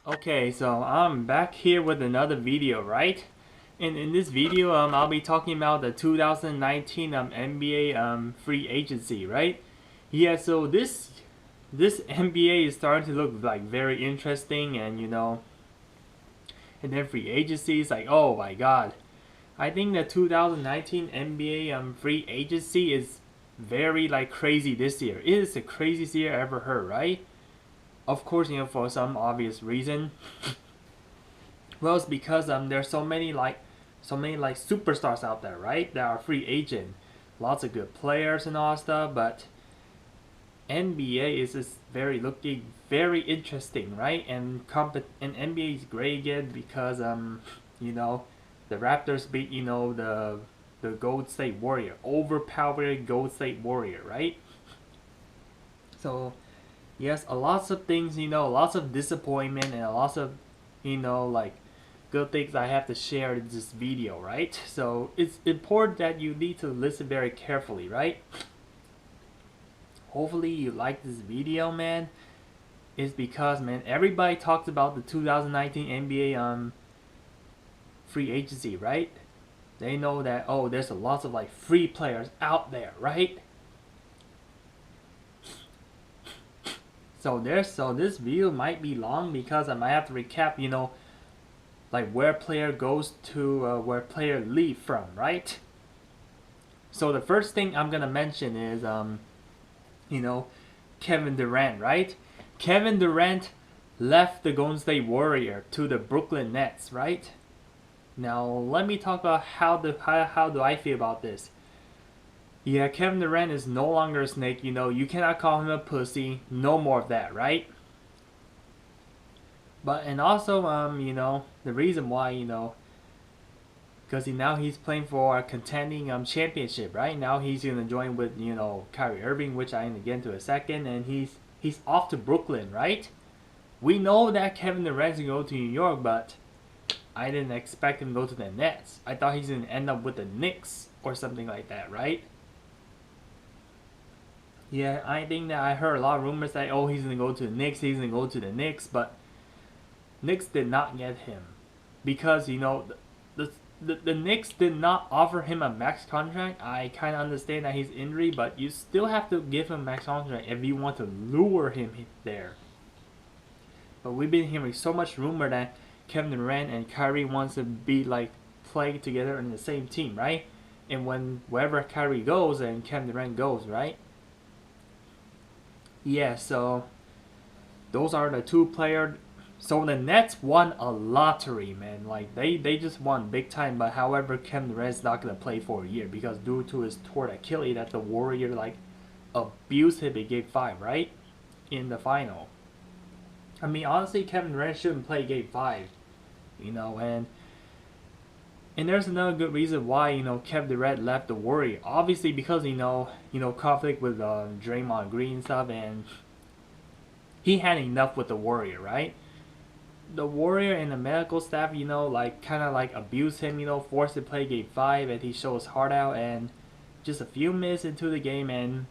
Okay, so I'm back here with another video, right? And in this video, I'll be talking about the 2019 NBA free agency, right? Yeah, so this NBA is starting to look like very interesting, and and then free agency is like, oh my god, I think the 2019 NBA free agency is very like crazy this year. It is the craziest year I ever heard, right? Of course, for some obvious reason. Well, it's because there's so many like superstars out there, right? That are free agent, lots of good players and all that stuff. But NBA is just very looking very interesting, right? And NBA is great again because you know the Raptors beat the Gold State Warrior, overpowering Gold State Warrior, right? So yes, a lots of things, lots of disappointment and a lots of like good things I have to share in this video, right? So it's important that you need to listen very carefully, right? Hopefully you like this video, man. It's because, man, everybody talks about the 2019 NBA free agency, right? They know that, oh, there's a lot of like free players out there, right? So this video might be long because I might have to recap, like where player goes to, where player leave from, right? So the first thing I'm gonna mention is you know, Kevin Durant, right? Kevin Durant left the Golden State Warrior to the Brooklyn Nets, right? Now let me talk about how do I feel about this. Yeah, Kevin Durant is no longer a snake. You cannot call him a pussy. No more of that, right? But and also the reason why because now he's playing for a contending championship, right? Now he's gonna join with Kyrie Irving, which I'm gonna get into a second, and he's off to Brooklyn, right? We know that Kevin Durant's gonna go to New York, but I didn't expect him to go to the Nets. I thought he's gonna end up with the Knicks or something like that, right? Yeah, I think that I heard a lot of rumors that he's gonna go to the Knicks, but Knicks did not get him because the Knicks did not offer him a max contract. I kind of understand that he's injured, but you still have to give him a max contract if you want to lure him there. But we've been hearing so much rumor that Kevin Durant and Kyrie wants to be like play together in the same team, right? And wherever Kyrie goes, and Kevin Durant goes, right? Yeah, so those are the two players. So the Nets won a lottery, man. Like they just won big time. But however, Kevin Durant's not gonna play for a year because due to his torn Achilles, that the Warrior like abused him in Game 5, right? In the final. I mean, honestly, Kevin Durant shouldn't play Game 5, and there's another good reason why Kevin Durant left the Warrior. Obviously, because conflict with Draymond Green and stuff, and he had enough with the Warrior, right? The Warrior and the medical staff, like kind of like abused him, forced to play Game 5, and he showed his heart out, and just a few minutes into the game, and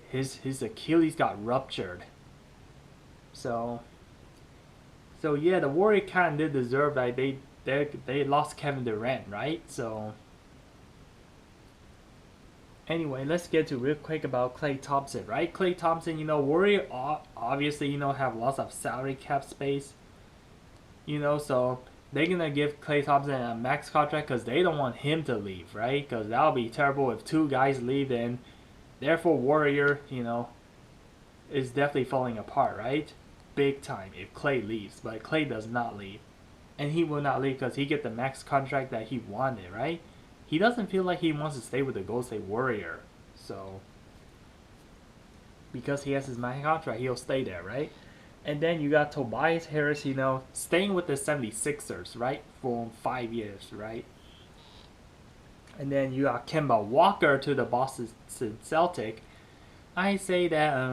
his Achilles got ruptured. So yeah, the Warrior kind of did deserve that they lost Kevin Durant, right? So anyway, let's get to real quick about Klay Thompson, right? Klay Thompson, Warrior obviously have lots of salary cap space, so they're gonna give Klay Thompson a max contract because they don't want him to leave, right? Because that'll be terrible if two guys leave, and therefore Warrior, is definitely falling apart, right? Big time if Klay leaves, but Klay does not leave, and he will not leave because he get the max contract that he wanted, right? He doesn't feel like he wants to stay with the Golden State Warrior, so because he has his max contract, he'll stay there, right? And then you got Tobias Harris, staying with the 76ers, right, for 5 years, right? And then you got Kemba Walker to the Boston Celtics. I say that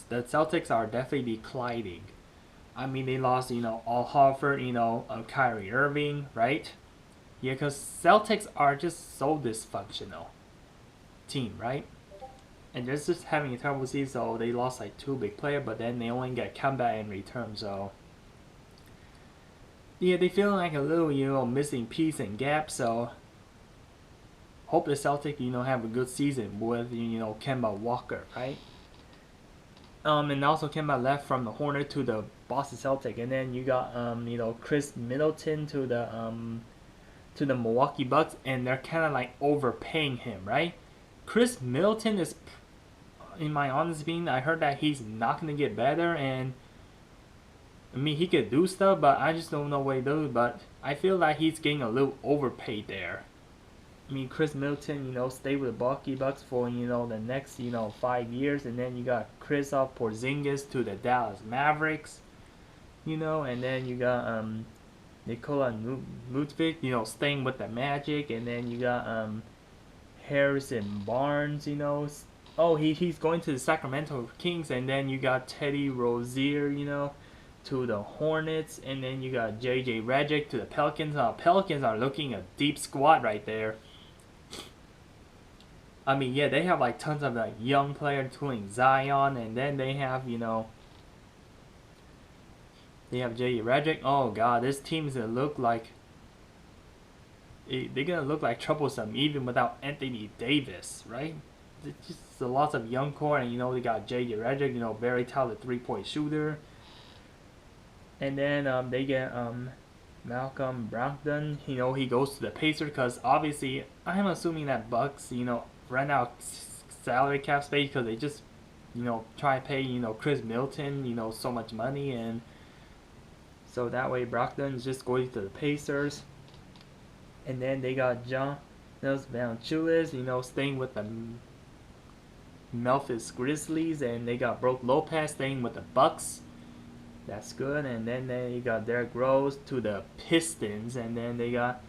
the Celtics are definitely declining. I mean, they lost Al Horford, Kyrie Irving, right? Yeah, because Celtics are just so dysfunctional team, right? And they're just having a terrible season, so they lost like two big players, but then they only get Kemba in return. So yeah, they feel like a little, missing piece and gap. So hope the Celtics, have a good season with, Kemba Walker, right? And also Kemba left from the Hornet to the Boston Celtic, and then you got Chris Middleton to the Milwaukee Bucks, and they're kind of like overpaying him, right? Chris Middleton is, in my honest opinion, I heard that he's not gonna get better, and I mean he could do stuff, but I just don't know what he does. But I feel like he's getting a little overpaid there. I mean, Chris Middleton, stay with the Milwaukee Bucks for the next 5 years, and then you got Kristaps Porzingis to the Dallas Mavericks, and then you got Nikola Vucevic, staying with the Magic, and then you got Harrison Barnes. Oh, he's going to the Sacramento Kings, and then you got Teddy Rozier, to the Hornets, and then you got JJ Redick to the Pelicans. Pelicans are looking a deep squad right there. I mean, yeah, they have like tons of like young players, including Zion, and then they have they have J.J. Redick. Oh god, this team is gonna look like they're gonna look like troublesome even without Anthony Davis, right? It's just a lot of young core, and they got J.J. Redick, very talented 3-point shooter, and then they get Malcolm Brogdon. He goes to the Pacers because obviously I'm assuming that Bucks, run out salary cap space because they just try to pay Chris Middleton so much money, and so that way Brogdon is just going to the Pacers. And then they got John Valanciunas staying with the Memphis Grizzlies, and they got Brook Lopez staying with the Bucks. That's good. And then they got Derrick Rose to the Pistons, and then they got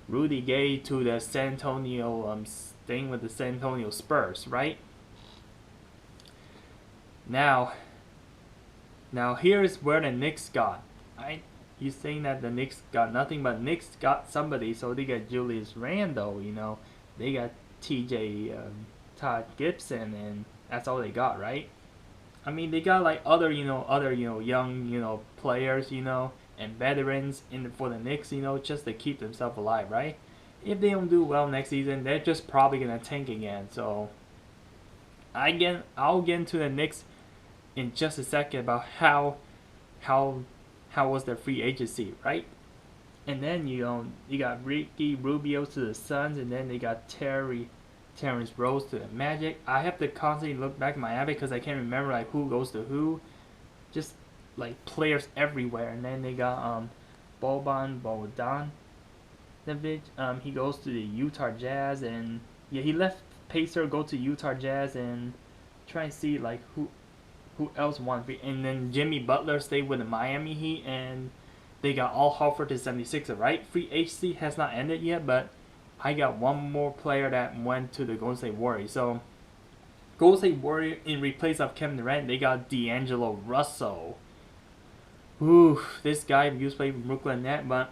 Rudy Gay to the San Antonio staying with the San Antonio Spurs, right? Now here's where the Knicks got. You're saying that the Knicks got nothing, but Knicks got somebody. So they got Julius Randle, they got T.J. Todd Gibson, and that's all they got, right? I mean, they got like other young players, and veterans for the Knicks, just to keep themselves alive, right? If they don't do well next season, they're just probably gonna tank again. So I'll get into the Knicks in just a second about how was their free agency, right? And then you got Ricky Rubio to the Suns, and then they got Terrence Rose to the Magic. I have to constantly look back at my app because I can't remember like who goes to who. Just like players everywhere. And then they got Boban Bogdanovic. He goes to the Utah Jazz, and yeah, he left Pacer, go to Utah Jazz, and try and see like who else won. And then Jimmy Butler stayed with the Miami Heat, and they got Al Horford to 76er, right? Free agency has not ended yet, but I got one more player that went to the Golden State Warriors. So Golden State Warriors, in replace of Kevin Durant, they got D'Angelo Russell. Ooh, this guy used to play for Brooklyn Nets, but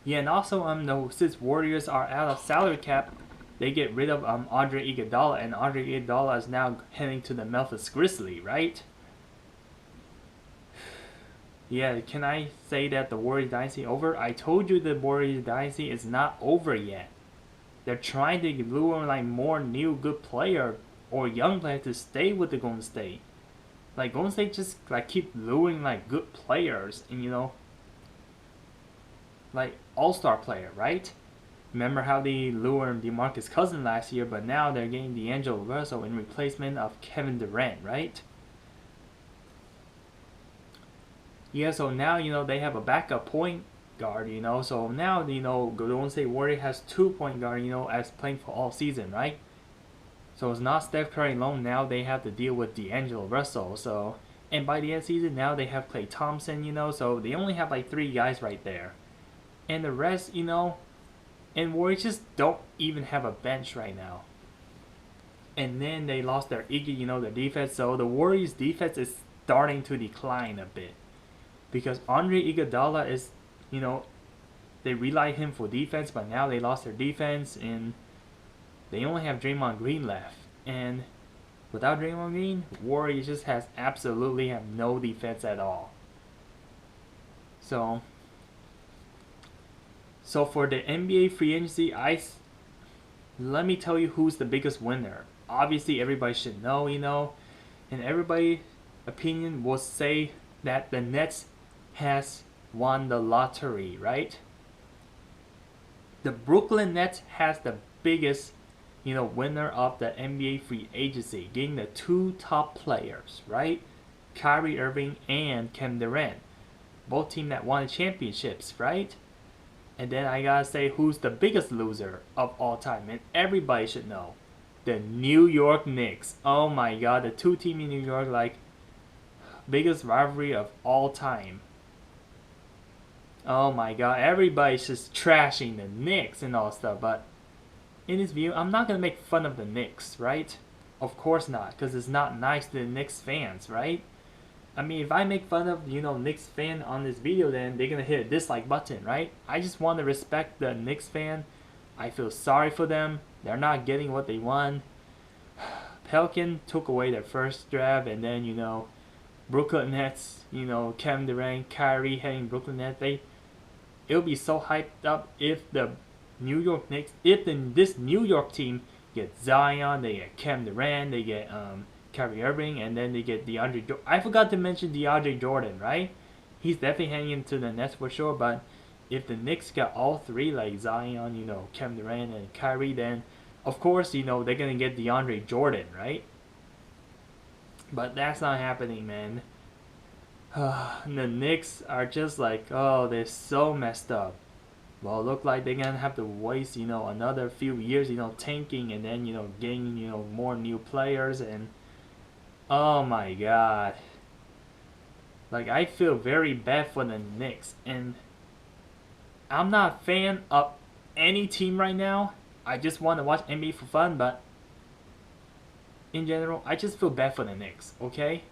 yeah, and also since Warriors are out of salary cap, they get rid of Andre Iguodala, and Andre Iguodala is now heading to the Memphis Grizzlies, right? Yeah, can I say that the Warriors dynasty over? I told you the Warriors dynasty is not over yet. They're trying to lure like more new good player or young players to stay with the Golden State. Like Golden State just like keep luring like good players, and like all-star player, right? Remember how they lured DeMarcus Cousins last year, but now they're getting D'Angelo Russell in replacement of Kevin Durant, right? Yeah, so now they have a backup point guard, so now Golden State Warriors has 2 point guard, as playing for all season, right? So it's not Steph Curry alone. Now they have to deal with D'Angelo Russell. So, and by the end of the season, now they have Klay Thompson, so they only have like 3 guys right there, and the rest, and Warriors just don't even have a bench right now. And then they lost their their defense. So the Warriors defense is starting to decline a bit, because Andre Iguodala is, they rely on him for defense, but now they lost their defense, and they only have Draymond Green left. And without Draymond Green, Warriors just absolutely have no defense at all. So for the NBA free agency, let me tell you who's the biggest winner. Obviously, everybody should know, and everybody opinion will say that the Nets has won the lottery, right? The Brooklyn Nets has the biggest, winner of the NBA free agency, getting the two top players, right? Kyrie Irving and Kevin Durant, both teams that won the championships, right? And then I gotta say who's the biggest loser of all time, and everybody should know. The New York Knicks. Oh my god, the two teams in New York, like, biggest rivalry of all time. Oh my god, everybody's just trashing the Knicks and all stuff, but in this video, I'm not gonna make fun of the Knicks, right? Of course not, because it's not nice to the Knicks fans, right? I mean, if I make fun of, Knicks fan on this video, then they're going to hit a dislike button, right? I just want to respect the Knicks fan. I feel sorry for them. They're not getting what they want. Pelican took away their first draft, and then, Brooklyn Nets, Kevin Durant, Kyrie heading Brooklyn Nets. It'll be so hyped up if the New York Knicks, this New York team gets Zion, they get Kevin Durant, they get Kyrie Irving, and then they get DeAndre Jordan. I forgot to mention DeAndre Jordan, right? He's definitely hanging into the Nets for sure, but if the Knicks got all three, like Zion, Kevin Durant, and Kyrie, then of course, they're going to get DeAndre Jordan, right? But that's not happening, man. The Knicks are just like, oh, they're so messed up. Well, look like they're going to have to waste, another few years, tanking, and then, getting, more new players, and oh my god. Like, I feel very bad for the Knicks. And I'm not a fan of any team right now. I just want to watch NBA for fun. But in general, I just feel bad for the Knicks, okay?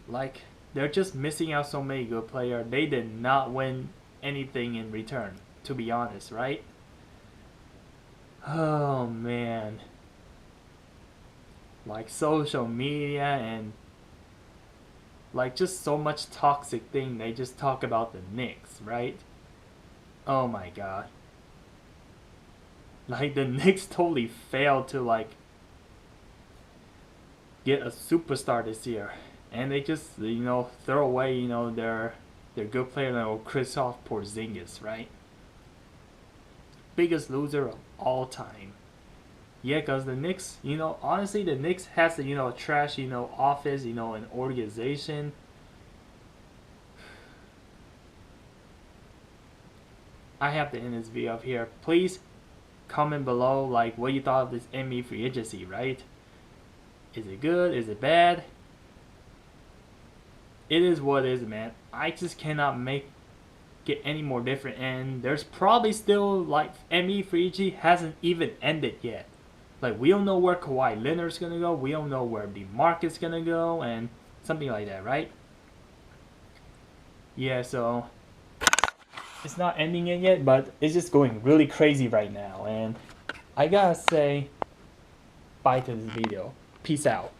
Like, they're just missing out so many good players. They did not win anything in return, to be honest, right? Oh, man. Like social media and like just so much toxic thing, they just talk about the Knicks, right? Oh my god. Like the Knicks totally failed to like get a superstar this year, and they just throw away their good player like Kristaps Porzingis, right? Biggest loser of all time. Yeah, because the Knicks, honestly, the Knicks has a, trash, office, an organization. I have to end this video up here. Please comment below, like, what you thought of this NBA free agency, right? Is it good? Is it bad? It is what it is, man. I just cannot get any more different, and there's probably still, like, NBA free agency hasn't even ended yet. Like, we don't know where Kawhi Leonard's going to go. We don't know where DeMarcus going to go. And something like that, right? Yeah, so it's not ending it yet. But it's just going really crazy right now. And I gotta say bye to this video. Peace out.